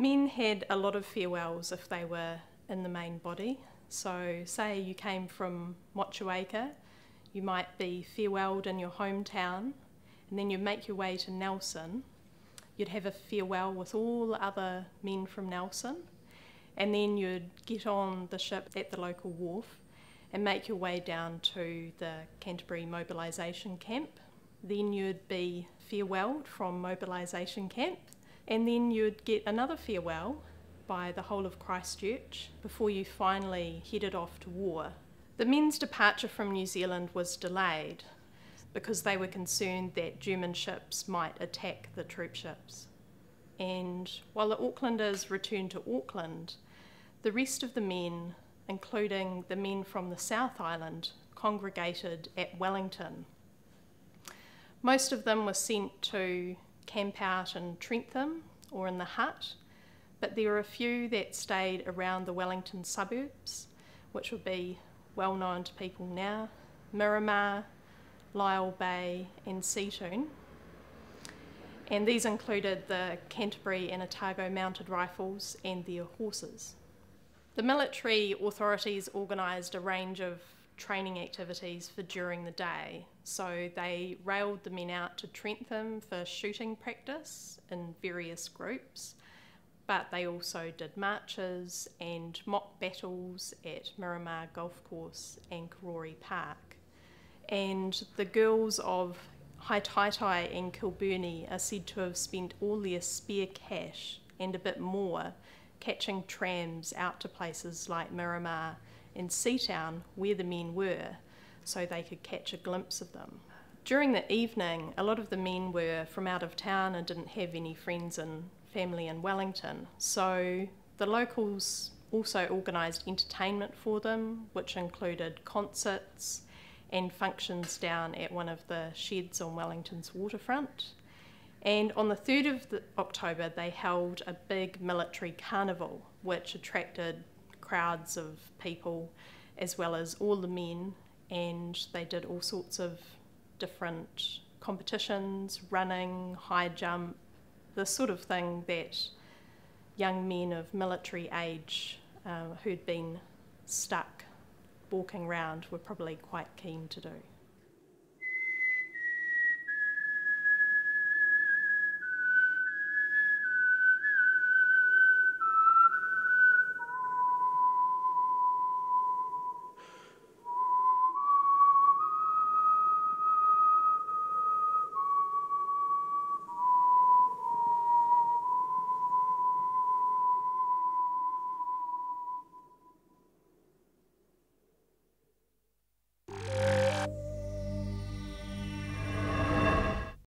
Men had a lot of farewells if they were in the main body. So say you came from Motueka, you might be farewelled in your hometown, and then you'd make your way to Nelson. You'd have a farewell with all the other men from Nelson, and then you'd get on the ship at the local wharf and make your way down to the Canterbury mobilisation camp. Then you'd be farewelled from mobilisation camp, and then you'd get another farewell by the whole of Christchurch before you finally headed off to war. The men's departure from New Zealand was delayed because they were concerned that German ships might attack the troop ships. And while the Aucklanders returned to Auckland, the rest of the men, including the men from the South Island, congregated at Wellington. Most of them were sent to camp out in Trentham or in the hut, but there were a few that stayed around the Wellington suburbs, which would be well known to people now: Miramar, Lyell Bay and Seatoon. And these included the Canterbury and Otago mounted rifles and their horses. The military authorities organised a range of training activities for during the day. So they railed the men out to Trentham for shooting practice in various groups, but they also did marches and mock battles at Miramar Golf Course and Karori Park. And the girls of Haitaitai and Kilburnie are said to have spent all their spare cash and a bit more catching trams out to places like Miramar and Seatown where the men were, so they could catch a glimpse of them. During the evening, a lot of the men were from out of town and didn't have any friends and family in Wellington, so the locals also organised entertainment for them, which included concerts and functions down at one of the sheds on Wellington's waterfront. And on the 3rd of October, they held a big military carnival, which attracted crowds of people as well as all the men, and they did all sorts of different competitions, running, high jump, the sort of thing that young men of military age who'd been stuck walking around were probably quite keen to do.